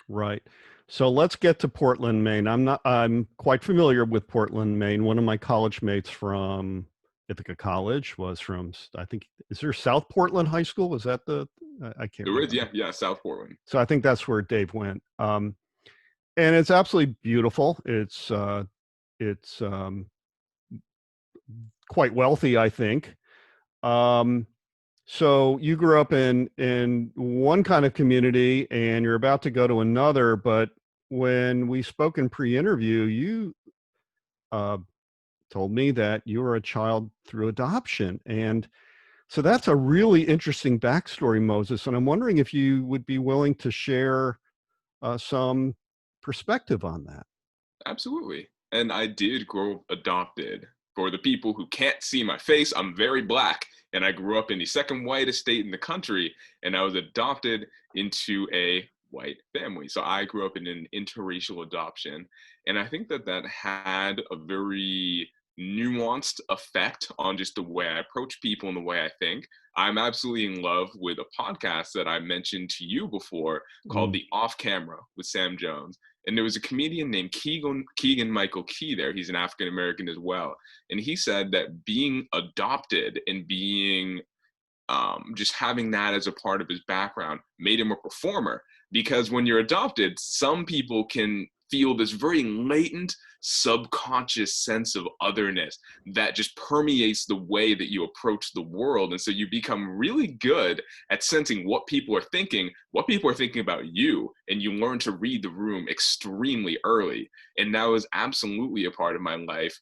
Right. So let's get to Portland, Maine. I'm quite familiar with Portland, Maine. One of my college mates from Ithaca College was from, I think, is there South Portland High School? Is that I can't There is, remember. yeah, South Portland. So I think that's where Dave went. And it's absolutely beautiful. It's quite wealthy, I think. Um, so you grew up in one kind of community and you're about to go to another, but when we spoke in pre-interview, you uh, told me that you were a child through adoption. And so that's a really interesting backstory, Moses. And I'm wondering if you would be willing to share some perspective on that. Absolutely. And I did grow up adopted. For the people who can't see my face, I'm very black. And I grew up in the second whitest state in the country. And I was adopted into a white family. So I grew up in an interracial adoption. And I think that that had a very nuanced effect on just the way I approach people and the way I think. I'm absolutely in love with a podcast that I mentioned to you before called Mm. The Off Camera with Sam Jones. And there was a comedian named Keegan Michael Key there. He's an African American as well. And he said that being adopted and being just having that as a part of his background made him a performer. Because when you're adopted, some people can feel this very latent subconscious sense of otherness that just permeates the way that you approach the world. And so you become really good at sensing what people are thinking about you, and you learn to read the room extremely early. And that was absolutely a part of my life,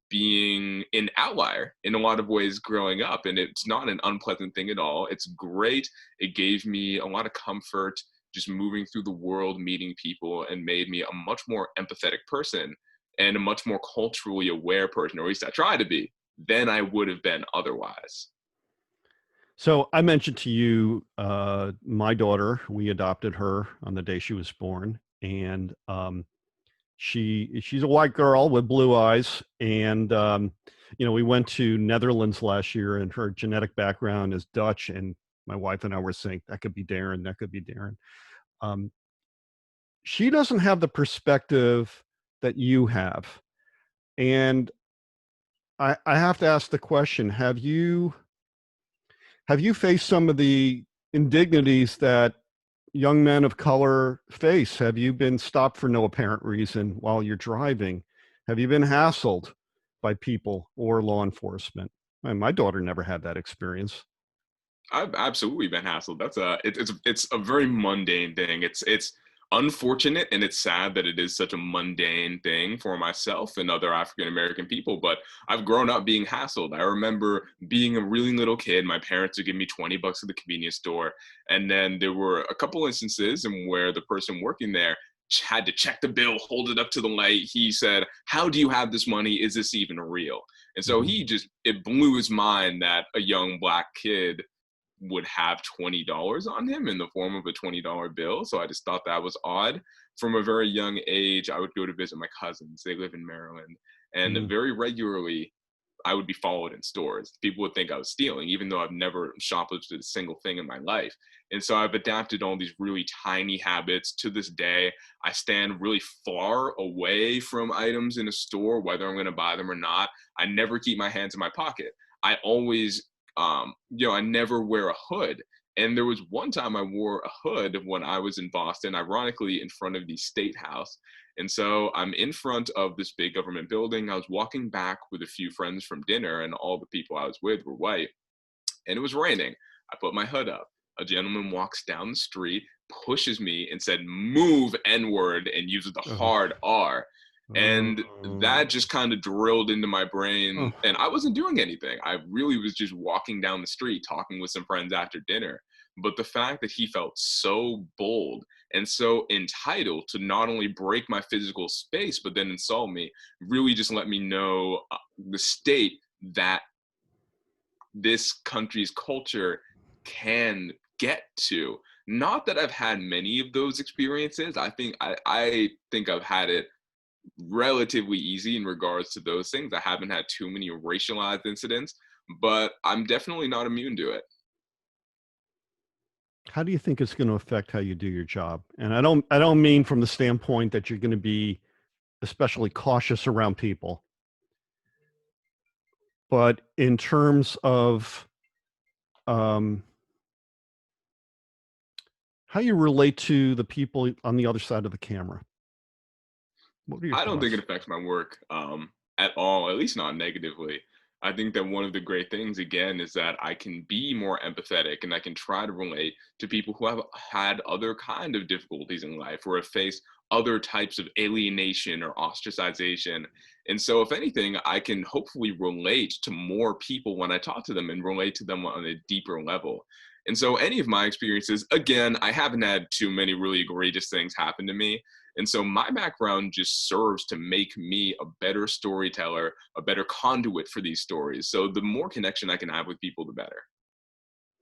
being an outlier in a lot of ways growing up. And it's not an unpleasant thing at all. It's great. It gave me a lot of comfort just moving through the world, meeting people, and made me a much more empathetic person and a much more culturally aware person, or at least I try to be, than I would have been otherwise. So I mentioned to you, my daughter, we adopted her on the day she was born. And she's a white girl with blue eyes, and we went to Netherlands last year, and her genetic background is Dutch, and my wife and I were saying that could be Darren, that could be Darren. um, she doesn't have the perspective that you have, and I have to ask the question: have you faced some of the indignities that young men of color face? Have you been stopped for no apparent reason while you're driving? Have you been hassled by people or law enforcement? And my daughter never had that experience. I've absolutely been hassled. It's a very mundane thing. It's unfortunate and it's sad that it is such a mundane thing for myself and other African American people. But I've grown up being hassled. I remember being a really little kid. My parents would give me $20 at the convenience store, and then there were a couple instances in where the person working there had to check the bill, hold it up to the light. He said, "How do you have this money? Is this even real?" And so Mhm. it blew his mind that a young black kid would have $20 on him in the form of a $20 bill. So I just thought that was odd. From a very young age, I would go to visit my cousins. They live in Maryland. And Mhm. very regularly, I would be followed in stores. People would think I was stealing, even though I've never shoplifted a single thing in my life. And so I've adapted all these really tiny habits. To this day, I stand really far away from items in a store, whether I'm going to buy them or not. I never keep my hands in my pocket. I always, I never wear a hood. And there was one time I wore a hood when I was in Boston, ironically, in front of the State House. And so I'm in front of this big government building. I was walking back with a few friends from dinner, and all the people I was with were white. And it was raining. I put my hood up. A gentleman walks down the street, pushes me, and said, "Move, N word," and uses the Oh, hard R. And that oh, just kind of drilled into my brain. oh. And I wasn't doing anything. I really was just walking down the street, talking with some friends after dinner. But the fact that he felt so bold and so entitled to not only break my physical space, but then insult me, really just let me know the state that this country's culture can get to. Not that I've had many of those experiences. I think I've had it relatively easy in regards to those things. I haven't had too many racialized incidents, but I'm definitely not immune to it. How do you think it's going to affect how you do your job? And I don't mean from the standpoint that you're going to be especially cautious around people, but in terms of um, how you relate to the people on the other side of the camera. What are your I don't think it thoughts? affects my work at all, at least not negatively. I think that one of the great things, again, is that I can be more empathetic and I can try to relate to people who have had other kind of difficulties in life or have faced other types of alienation or ostracization. And so, if anything, I can hopefully relate to more people when I talk to them and relate to them on a deeper level. And so, any of my experiences, again, I haven't had too many really egregious things happen to me. And so my background just serves to make me a better storyteller, a better conduit for these stories. So the more connection I can have with people, the better.